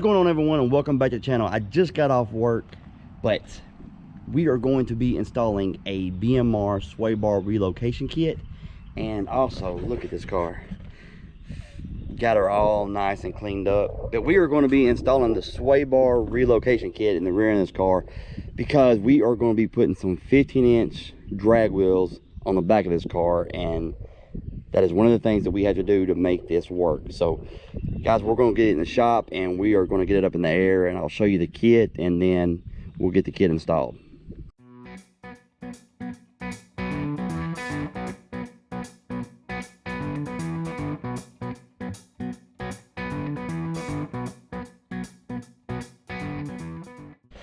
going on, everyone, and welcome back to the channel. I just got off work, but we are going to be installing a BMR sway bar relocation kit. And also, look at this car. Got her all nice and cleaned up. But we are going to be installing the sway bar relocation kit in the rear of this car because we are going to be putting some 15-inch drag wheels on the back of this car, and that is one of the things that we had to do to make this work. So guys, we're going to get it in the shop and we are going to get it up in the air, and I'll show you the kit and then we'll get the kit installed.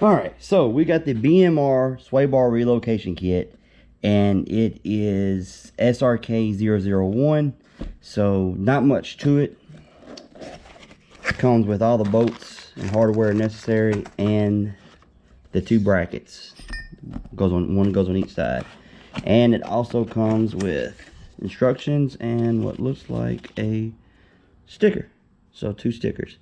All right, so we got the BMR sway bar relocation kit, and it is SRK 001, so not much to it. It comes with all the bolts and hardware necessary and the two brackets. One goes on each side, and it also comes with instructions and what looks like a sticker. So 2 stickers.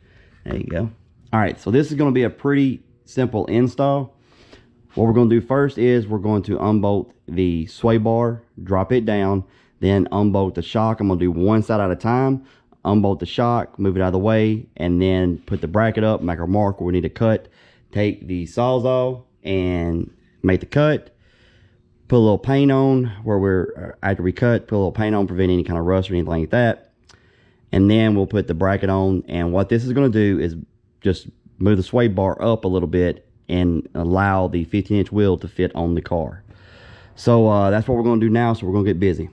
There you go. All right, so this is going to be a pretty simple install. What we're going to do first is we're going to unbolt the sway bar, drop it down, then unbolt the shock. I'm going to do one side at a time. Unbolt the shock, move it out of the way, and then put the bracket up, make our mark where we need to cut. Take the sawzall and make the cut. Put a little paint on where we're, after we cut, put a little paint on, prevent any kind of rust or anything like that. And then we'll put the bracket on. And what this is going to do is just move the sway bar up a little bit and allow the 15-inch wheel to fit on the car. So that's what we're going to do now, so we're going to get busy.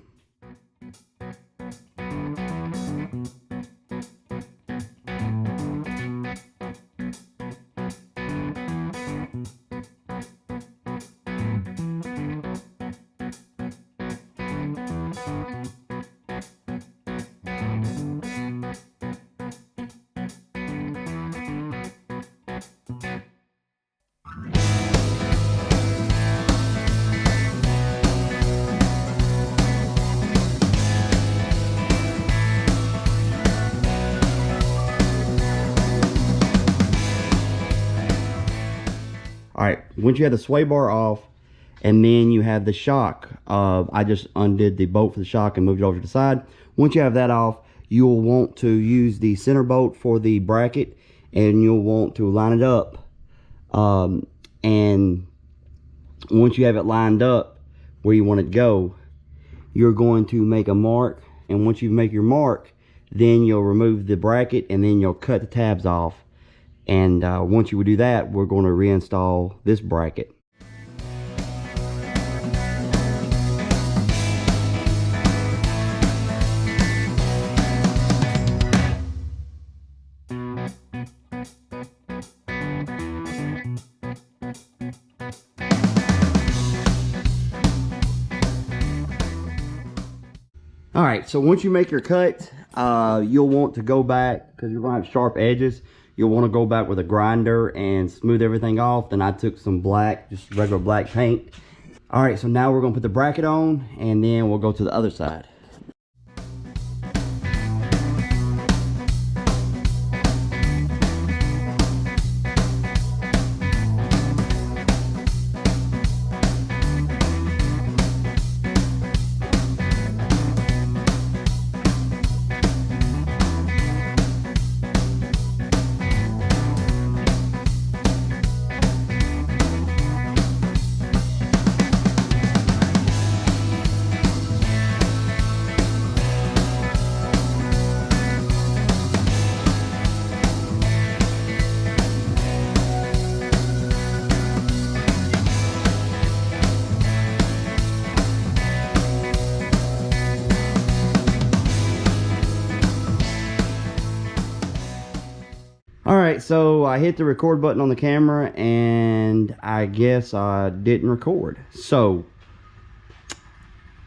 Alright, once you have the sway bar off, and then you have the shock, I just undid the bolt for the shock and moved it over to the side. Once you have that off, you'll want to use the center bolt for the bracket, and you'll want to line it up. And once you have it lined up where you want it to go, you're going to make a mark, and once you make your mark, then you'll remove the bracket and then you'll cut the tabs off. And once you would do that, we're going to reinstall this bracket. All right, so once you make your cut, you'll want to go back, because you're going to have sharp edges. You'll want to go back with a grinder and smooth everything off. Then I took some black, just regular black paint. All right, so now we're going to put the bracket on, and then we'll go to the other side. Alright, so I hit the record button on the camera and I guess I didn't record. So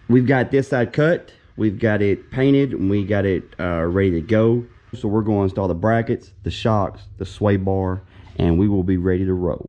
we've got this side cut, we've got it painted, and we got it ready to go. So we're going to install the brackets, the shocks, the sway bar, and we will be ready to roll.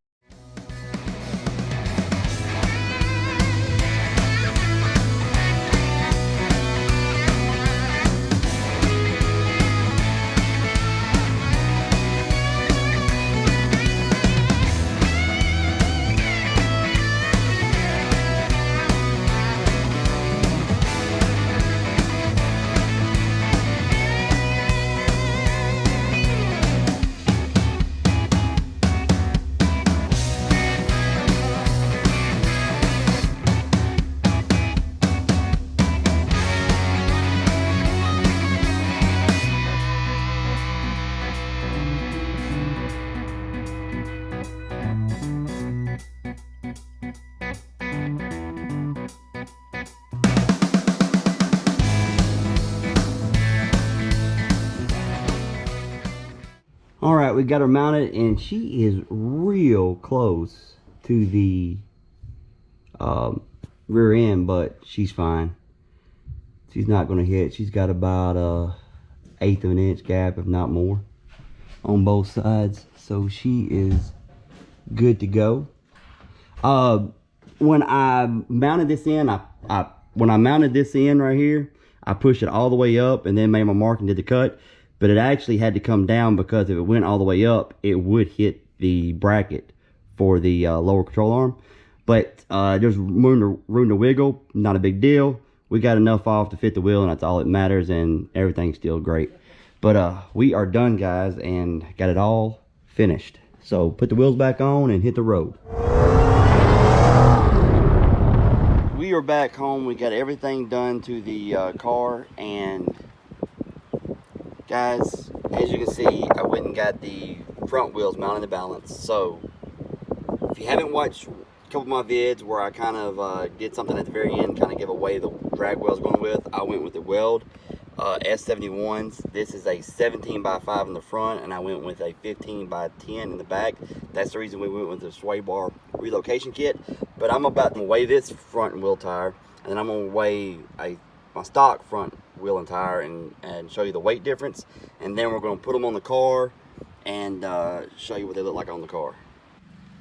we got her mounted, and she is real close to the rear end, but she's fine. She's not going to hit. She's got about a 1/8 of an inch gap, if not more, on both sides, so she is good to go. When I mounted this in, when I mounted this in right here, I pushed it all the way up and then made my mark and did the cut. But it actually had to come down, because if it went all the way up, it would hit the bracket for the lower control arm. But there's room to wiggle, not a big deal. We got enough off to fit the wheel, and that's all that matters, and everything's still great. But we are done, guys, and got it all finished. So put the wheels back on and hit the road. We are back home. We got everything done to the car, and guys, as you can see, I went and got the front wheels mounted in the balance. So if you haven't watched a couple of my vids where I kind of did something at the very end, kind of give away the drag wheel I was going with, I went with the Wengerd S71s. This is a 17x5 in the front, and I went with a 15x10 in the back. That's the reason we went with the sway bar relocation kit. But I'm about to weigh this front wheel tire, and then I'm going to weigh my stock front wheel and tire and show you the weight difference, and then we're going to put them on the car and show you what they look like on the car.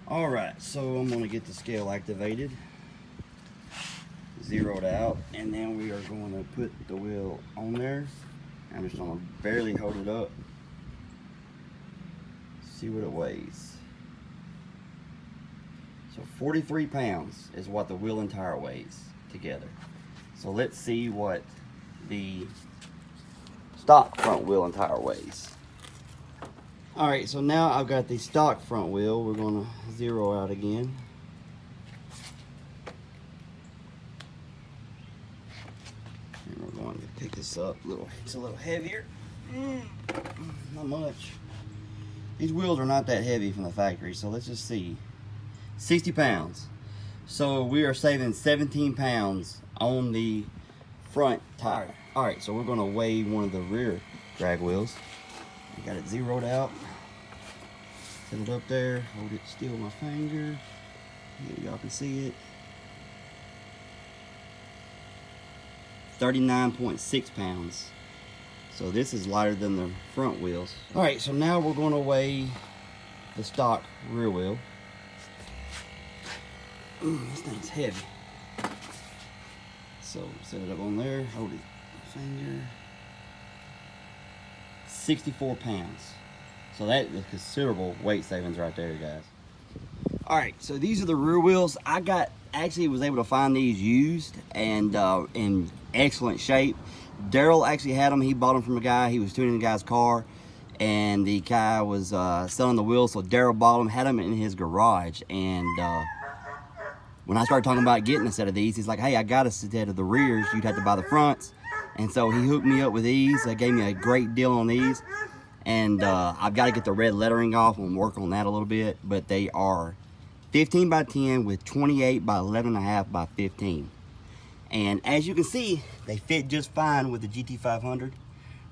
Alright, so I'm going to get the scale activated, zeroed out, and then we are going to put the wheel on there. I'm just going to barely hold it up, see what it weighs. So 43 pounds is what the wheel and tire weighs together. So let's see what the stock front wheel and tire weighs. Alright, so now I've got the stock front wheel. We're going to zero out again. And we're going to pick this up. It's a little heavier. Not much. These wheels are not that heavy from the factory, so let's just see. 60 pounds. So we are saving 17 pounds on the front tire. Alright, so we're going to weigh one of the rear drag wheels. I got it zeroed out. Set it up there. Hold it still with my finger. Y'all can see it. 39.6 pounds. So this is lighter than the front wheels. Alright, so now we're going to weigh the stock rear wheel. This thing's heavy. So set it up on there, hold it, finger. 64 pounds. So that is considerable weight savings right there, guys. Alright, so these are the rear wheels. I actually was able to find these used and in excellent shape. Daryl actually had them. He bought them from a guy. He was tuning the guy's car, and the guy was selling the wheels, so Daryl bought them, had them in his garage. And when I started talking about getting a set of these, he's like, hey, I got a set of the rears. You'd have to buy the fronts. And so he hooked me up with these. They gave me a great deal on these. And I've got to get the red lettering off and work on that a little bit. But they are 15x10 with 28 by 11.5 by 15. And as you can see, they fit just fine with the GT500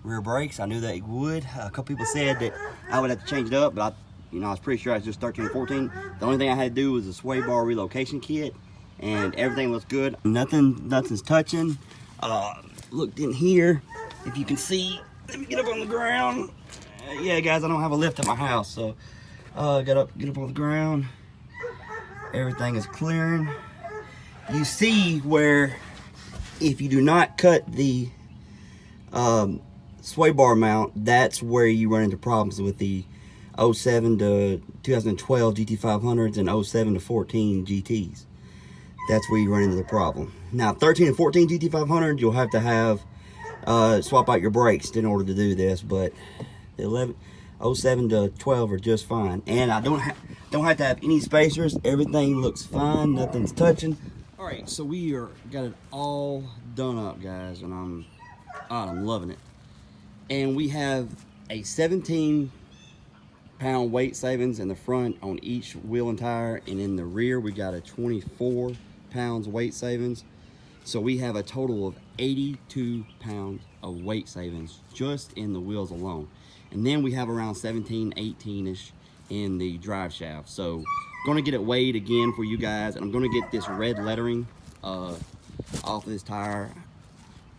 rear brakes. I knew they would. A couple people said that I would have to change it up, but I was pretty sure I was just 13 or 14. The only thing I had to do was a sway bar relocation kit, and everything looks good. Nothing's touching. Looked in here, if you can see. Let me get up on the ground. Yeah, guys, I don't have a lift at my house, so get up on the ground. Everything is clearing. You see where if you do not cut the sway bar mount, that's where you run into problems with the 07 to 2012 GT500s and 07 to 14 GTs. That's where you run into the problem. Now 13 and 14 GT500, you'll have to have swap out your brakes in order to do this, but the 07 to 12 are just fine. And I don't have to have any spacers. Everything looks fine. Nothing's touching. All right, so got it all done up, guys, and I'm loving it. And we have a 17-pound weight savings in the front on each wheel and tire, and in the rear we got a 24 pounds weight savings. So we have a total of 82 pounds of weight savings just in the wheels alone. And then we have around 17, 18-ish in the drive shaft. So gonna get it weighed again for you guys, and I'm gonna get this red lettering off of this tire.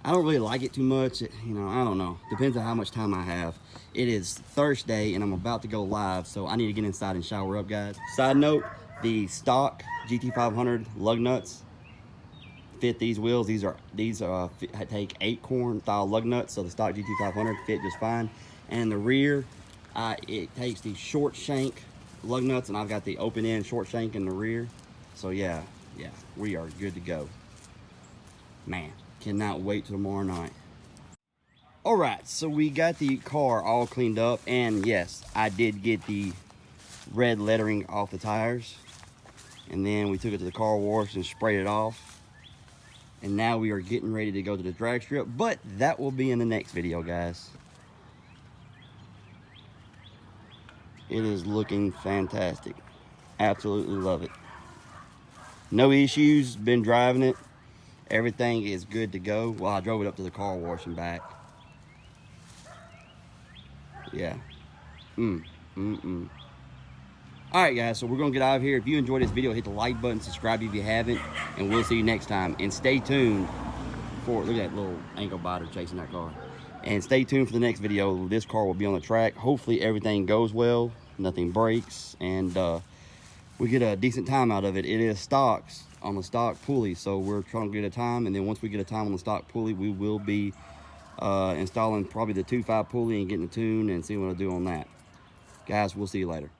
I don't really like it too much, you know, I don't know. Depends on how much time I have. It is Thursday and I'm about to go live, so I need to get inside and shower up, guys. Side note, the stock GT500 lug nuts fit these wheels. These take acorn style lug nuts, so the stock GT500 fit just fine. And in the rear, it takes the short shank lug nuts, and I've got the open end short shank in the rear. So yeah, we are good to go. Man, cannot wait till tomorrow night. All right, so we got the car all cleaned up, and yes, I did get the red lettering off the tires, and then we took it to the car wash and sprayed it off, and now we are getting ready to go to the drag strip, but that will be in the next video, guys. It is looking fantastic. Absolutely love it. No issues, been driving it. Everything is good to go. Well, I drove it up to the car wash and back. Yeah. All right, guys, so we're gonna get out of here. If you enjoyed this video, hit the like button, subscribe if you haven't, and we'll see you next time. And stay tuned for, look at that little ankle biter chasing that car. And stay tuned for the next video. This car will be on the track. Hopefully everything goes well, nothing breaks, and we get a decent time out of it. It is stocks on the stock pulley, so we're trying to get a time, and then once we get a time on the stock pulley, we will be installing probably the 2.5 pulley and getting the tune and seeing what I do on that. Guys, we'll see you later.